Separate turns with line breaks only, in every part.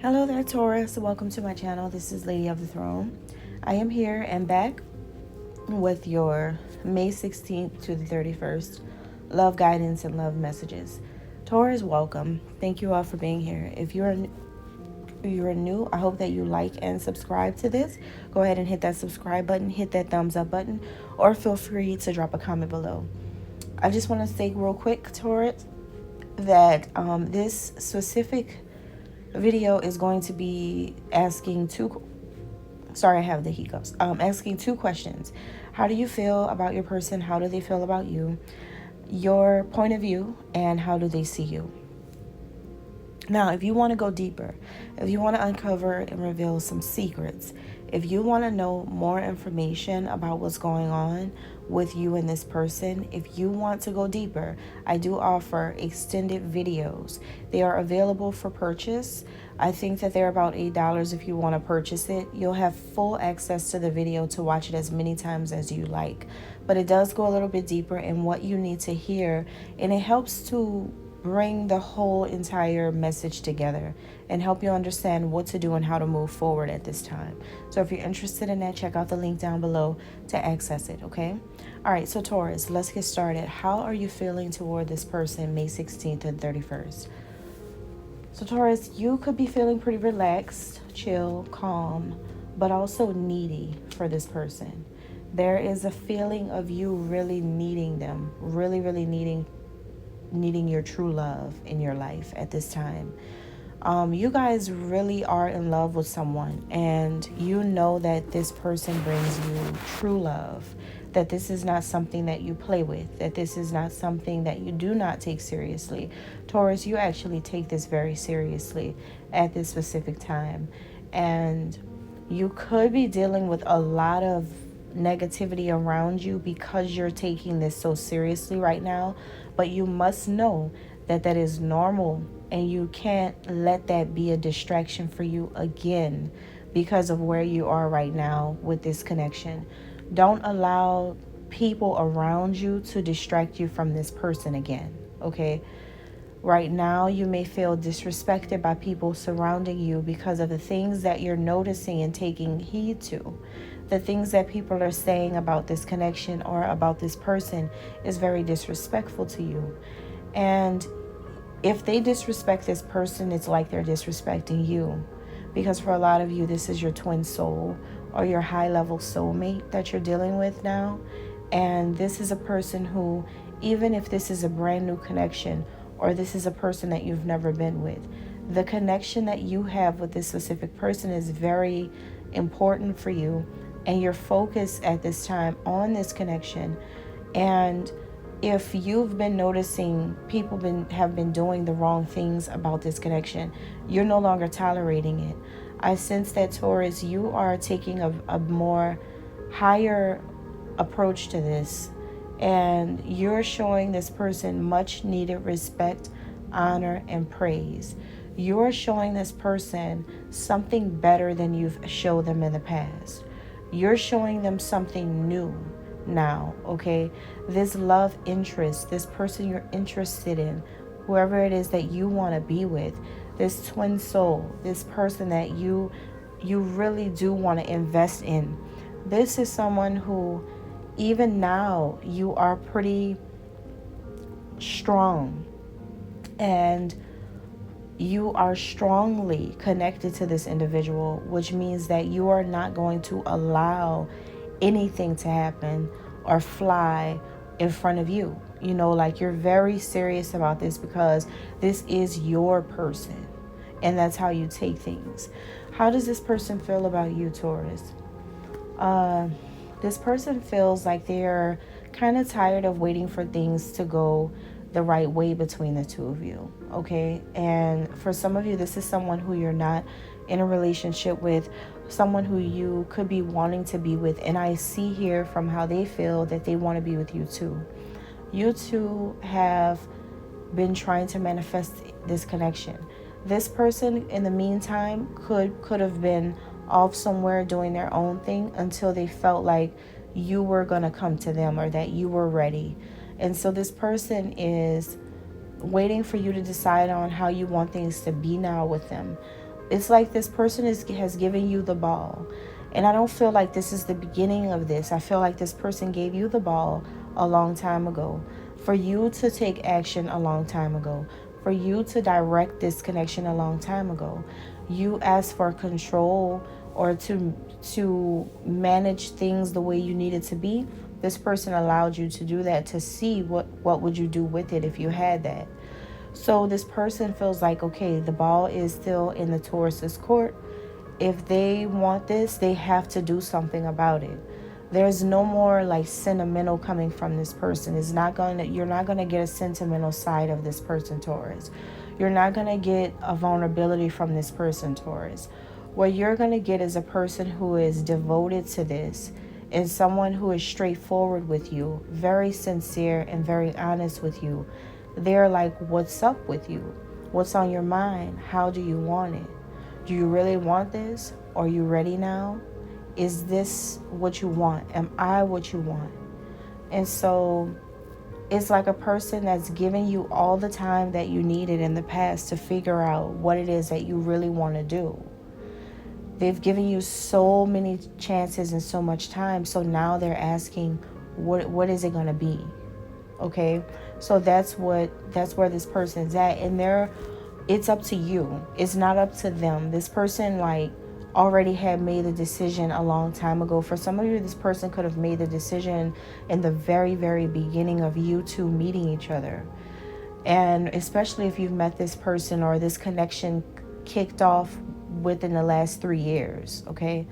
Hello there, Taurus. Welcome to my channel. This is Lady of the Throne. I am here and back with your May 16th to the 31st love guidance and love messages. Taurus, welcome. Thank you all for being here. If you're new, I hope that you like and subscribe to this. Go ahead and hit that subscribe button, hit that thumbs up button, or feel free to drop a comment below. I just want to say real quick, Taurus, that this specific video is going to be asking asking two questions. How do you feel about your person? How do they feel about you? Your point of view, and how do they see you? Now, if you want to go deeper, if you want to uncover and reveal some secrets, if you want to know more information about what's going on with you and this person, if you want to go deeper, I do offer extended videos. They are available for purchase. I think that they're about $8 if you want to purchase it. You'll have full access to the video to watch it as many times as you like. But it does go a little bit deeper in what you need to hear, and it helps to bring the whole entire message together and help you understand what to do and how to move forward at this time. So if you're interested in that, check out the link down below to access it, okay? All right, so Taurus, let's get started. How are you feeling toward this person May 16th and 31st? So Taurus, you could be feeling pretty relaxed, chill, calm, but also needy for this person. There is a feeling of you really needing them, really needing your true love in your life at this time. You guys really are in love with someone, and you know that this person brings you true love, that this is not something that you play with, that this is not something that you do not take seriously. Taurus, you actually take this very seriously at this specific time, and you could be dealing with a lot of negativity around you because you're taking this so seriously right now. But you must know that that is normal, and you can't let that be a distraction for you again because of where you are right now with this connection. Don't allow people around you to distract you from this person again, okay? Right now, you may feel disrespected by people surrounding you because of the things that you're noticing and taking heed to. The things that people are saying about this connection or about this person is very disrespectful to you. And if they disrespect this person, it's like they're disrespecting you. Because for a lot of you, this is your twin soul or your high-level soulmate that you're dealing with now. And this is a person who, even if this is a brand new connection, or this is a person that you've never been with, the connection that you have with this specific person is very important for you, and your focus at this time on this connection. And if you've been noticing people have been doing the wrong things about this connection, you're no longer tolerating it. I sense that, Taurus, you are taking a more higher approach to this, and you're showing this person much needed respect, honor, and praise. You're showing this person something better than you've showed them in the past. You're showing them something new now, okay? This love interest, this person you're interested in, whoever it is that you want to be with, this twin soul, this person that you really do want to invest in. This is someone who, even now, you are pretty strong, and you are strongly connected to this individual, which means that you are not going to allow anything to happen or fly in front of you. You know, like, you're very serious about this because this is your person, and that's how you take things. How does this person feel about you, Taurus? This person feels like they're kind of tired of waiting for things to go the right way between the two of you, okay? And for some of you, this is someone who you're not in a relationship with, someone who you could be wanting to be with. And I see here from how they feel that they want to be with you too. You two have been trying to manifest this connection. This person, in the meantime, could have been off somewhere doing their own thing until they felt like you were going to come to them or that you were ready. And so this person is waiting for you to decide on how you want things to be now with them. It's like this person has given you the ball. And I don't feel like this is the beginning of this. I feel like this person gave you the ball a long time ago for you to take action a long time ago, for you to direct this connection a long time ago. You asked for control or to manage things the way you needed to be. This person allowed you to do that, to see what would you do with it if you had that. So this person feels like, okay, the ball is still in the Taurus's court. If they want this, they have to do something about it. There's no more like sentimental coming from this person. You're not gonna get a sentimental side of this person, Taurus. You're not gonna get a vulnerability from this person, Taurus. What you're gonna get is a person who is devoted to this, and someone who is straightforward with you, very sincere and very honest with you. They're like, what's up with you? What's on your mind? How do you want it? Do you really want this? Are you ready now? Is this what you want? Am I what you want? And so it's like a person that's giving you all the time that you needed in the past to figure out what it is that you really want to do. They've given you so many chances and so much time. So now they're asking, what is it going to be? Okay? So that's where this person's at. And it's up to you. It's not up to them. This person like already had made a decision a long time ago. For some of you, this person could have made the decision in the very, very beginning of you two meeting each other. And especially if you've met this person or this connection kicked off within the last 3 years, okay?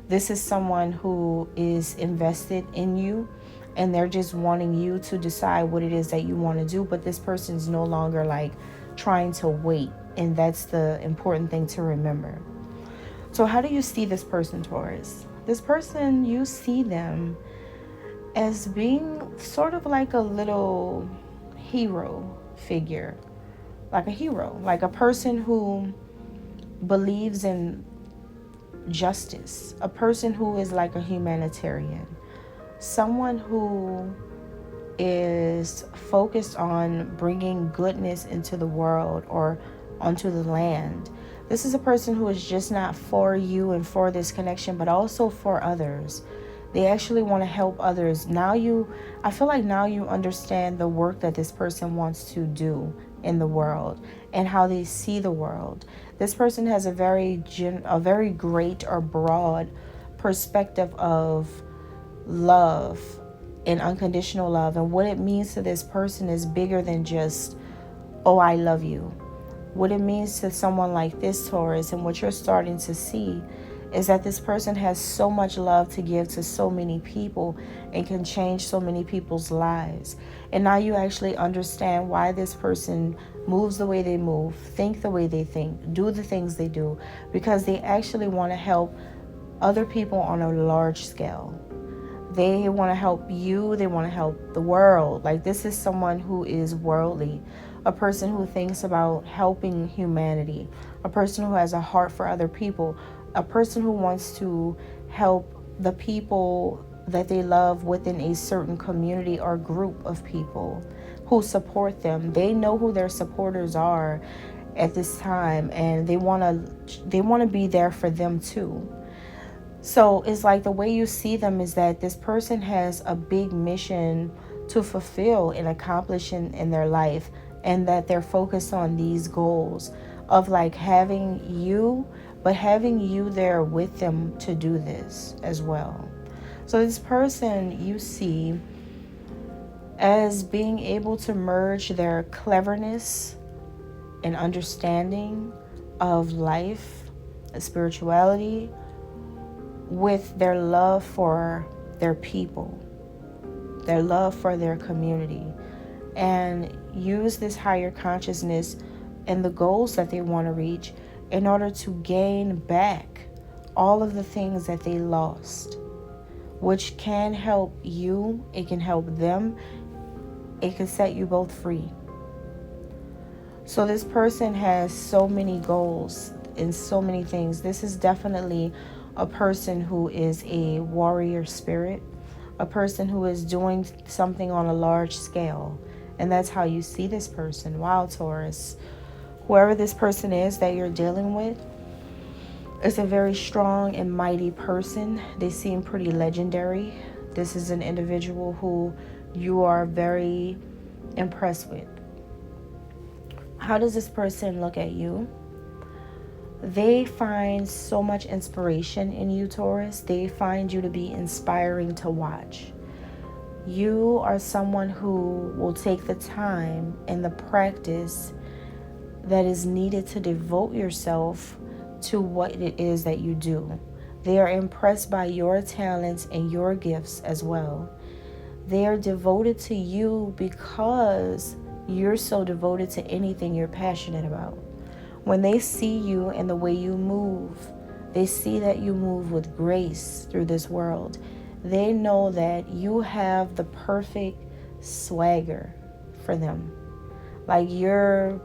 This is someone who is invested in you, and they're just wanting you to decide what it is that you want to do. But this person's no longer like trying to wait, and that's the important thing to remember. So how do you see this person, Taurus? This person, you see them as being sort of like a little hero figure, like a hero, like a person who believes in justice, a person who is like a humanitarian, someone who is focused on bringing goodness into the world or onto the land. This is a person who is just not for you and for this connection, but also for others. They actually want to help others. I feel like now you understand the work that this person wants to do in the world and how they see the world. This person has a very great or broad perspective of love and unconditional love. And what it means to this person is bigger than just, oh, I love you. What it means to someone like this, Taurus, and what you're starting to see is that this person has so much love to give to so many people and can change so many people's lives. And now you actually understand why this person moves the way they move, think the way they think, do the things they do, because they actually want to help other people on a large scale. They want to help you. They want to help the world. Like, this is someone who is worldly, a person who thinks about helping humanity, a person who has a heart for other people, a person who wants to help the people that they love within a certain community or group of people who support them. They know who their supporters are at this time, and they want to be there for them too. So it's like the way you see them is that this person has a big mission to fulfill and accomplish in their life, and that they're focused on these goals of like having you, but having you there with them to do this as well. So this person you see as being able to merge their cleverness and understanding of life, spirituality, with their love for their people, their love for their community, and use this higher consciousness and the goals that they want to reach in order to gain back all of the things that they lost, which can help you, it can help them, it can set you both free. So this person has so many goals and so many things. This is definitely a person who is a warrior spirit, a person who is doing something on a large scale. And that's how you see this person. Wow, Taurus. Whoever this person is that you're dealing with, It's a very strong and mighty person. They seem pretty legendary. This is an individual who you are very impressed with. How does this person look at you? They find so much inspiration in you, Taurus. They find you to be inspiring to watch. You are someone who will take the time and the practice that is needed to devote yourself to what it is that you do. They are impressed by your talents and your gifts as well. They are devoted to you because you're so devoted to anything you're passionate about. When they see you and the way you move, they see that you move with grace through this world. They know that you have the perfect swagger for them. Like your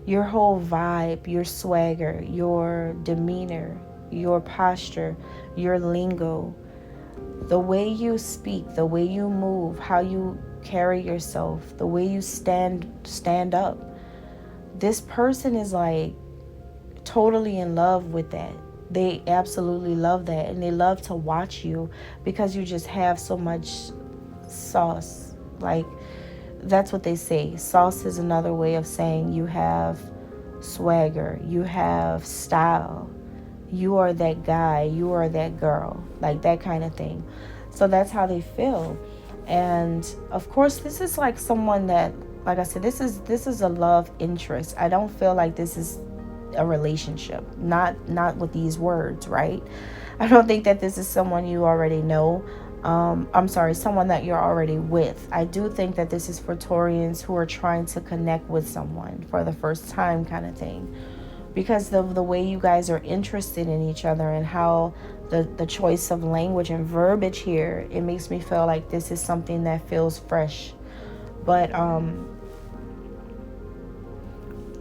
whole vibe, your swagger, your demeanor, your posture, your lingo, the way you speak, the way you move, how you carry yourself, the way you stand up. This person is like totally in love with that. They absolutely love that, and they love to watch you because you just have so much sauce. Like, that's what they say. Sauce is another way of saying you have swagger, you have style, you are that guy, you are that girl, like that kind of thing. So that's how they feel. And of course, this is like someone that, like I said, this is a love interest. I don't feel like this is a relationship, not with these words, right? I don't think that this is someone you already know. Someone that you're already with. I do think that this is for Taurians who are trying to connect with someone for the first time, kind of thing, because of the way you guys are interested in each other and how the choice of language and verbiage here, it makes me feel like this is something that feels fresh. But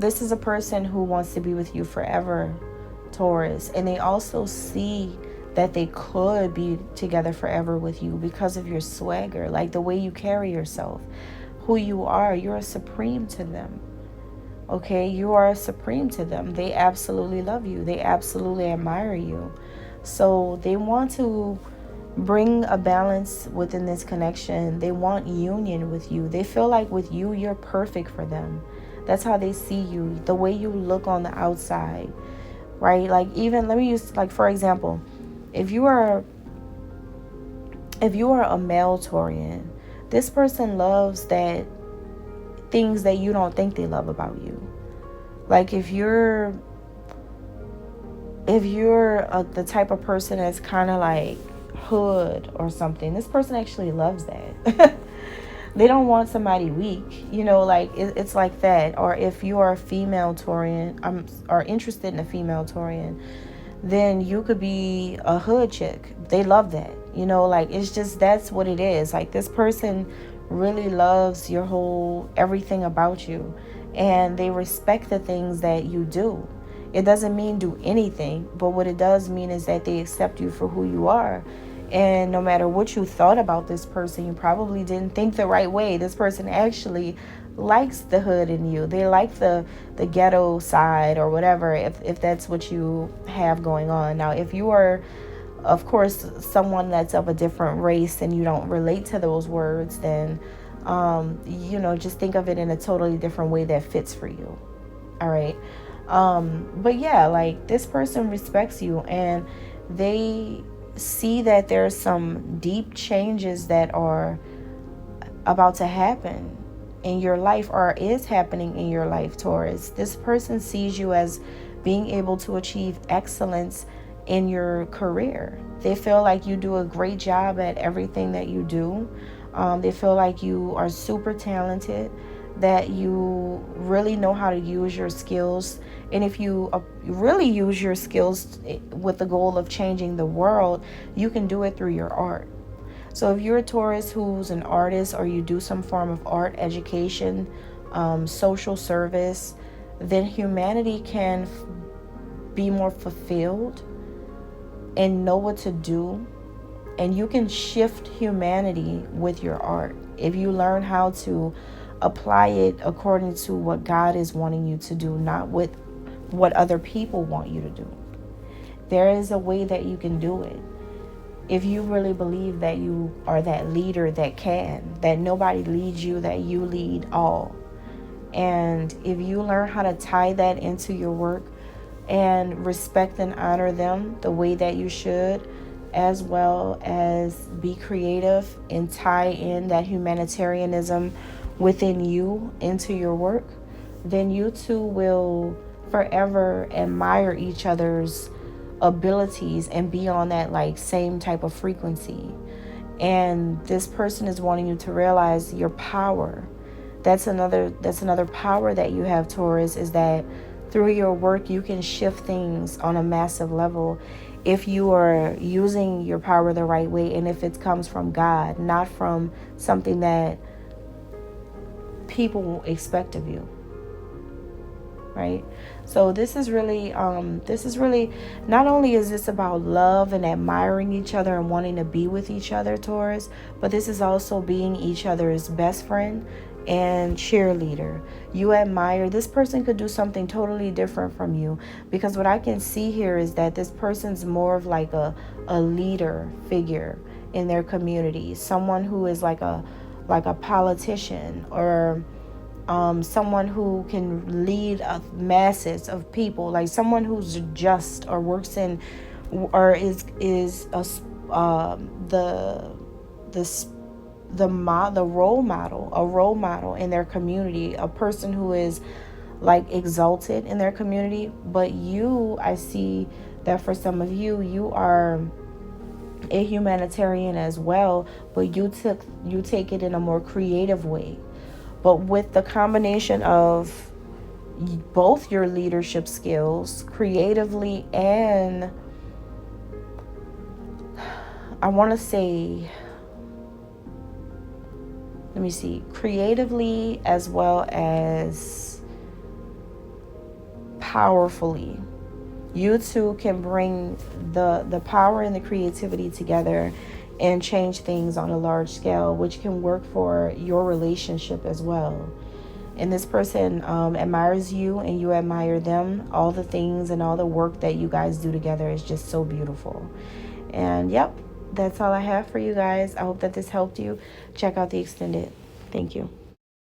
this is a person who wants to be with you forever, Taurus, and they also see that they could be together forever with you because of your swagger, like the way you carry yourself, who you are. You're a supreme to them. Okay, you are a supreme to them. They absolutely love you. They absolutely admire you. So they want to bring a balance within this connection. They want union with you. They feel like with you, you're perfect for them. That's how they see you, the way you look on the outside, right? Like, even, let me use, like, for example, if you are a male Taurian, this person loves that things that you don't think they love about you. Like, if you're the type of person that's kind of like hood or something, this person actually loves that. They don't want somebody weak, like it's like that. Or if you are a female Taurian, or interested in a female Taurian, then you could be a hood chick. They love that, like it's just, that's what it is. Like, this person really loves your whole everything about you, and they respect the things that you do. It doesn't mean do anything, but what it does mean is that they accept you for who you are. And no matter what you thought about this person, you probably didn't think the right way. This person actually likes the hood in you. They like the ghetto side or whatever, if that's what you have going on. Now, if you are, of course, someone that's of a different race and you don't relate to those words, then, just think of it in a totally different way that fits for you. All right. But yeah, like, this person respects you, and they see that there's some deep changes that are about to happen in your life, or is happening in your life, Taurus. This person sees you as being able to achieve excellence in your career. They feel like you do a great job at everything that you do. They feel like you are super talented, that you really know how to use your skills. And if you really use your skills with the goal of changing the world, you can do it through your art. So if you're a Taurus who's an artist, or you do some form of art education, social service, then humanity can be more fulfilled and know what to do. And you can shift humanity with your art if you learn how to apply it according to what God is wanting you to do, not with what other people want you to do. There is a way that you can do it. If you really believe that you are that leader that nobody leads you, that you lead all. And if you learn how to tie that into your work and respect and honor them the way that you should, as well as be creative and tie in that humanitarianism within you into your work, then you two will forever admire each other's abilities and be on that like same type of frequency. And this person is wanting you to realize your power. That's another power that you have, Taurus, is that through your work you can shift things on a massive level if you are using your power the right way, and if it comes from God, not from something that people expect of you. Right? So this is really not only is this about love and admiring each other and wanting to be with each other, Taurus, but this is also being each other's best friend and cheerleader. You admire this person, could do something totally different from you, because what I can see here is that this person's more of like a leader figure in their community, someone who is like a politician, or someone who can lead masses of people, like someone who's just, or works in, or is the role model, a role model in their community, a person who is like exalted in their community. But you, I see that for some of you, you are a humanitarian as well, but you take it in a more creative way. But with the combination of both your leadership skills, creatively, and I want to say, let me see, creatively as well as powerfully, you two can bring the power and the creativity together and change things on a large scale, which can work for your relationship as well. And this person admires you and you admire them. All the things and all the work that you guys do together is just so beautiful. And yep, that's all I have for you guys. I hope that this helped you. Check out the extended. Thank you.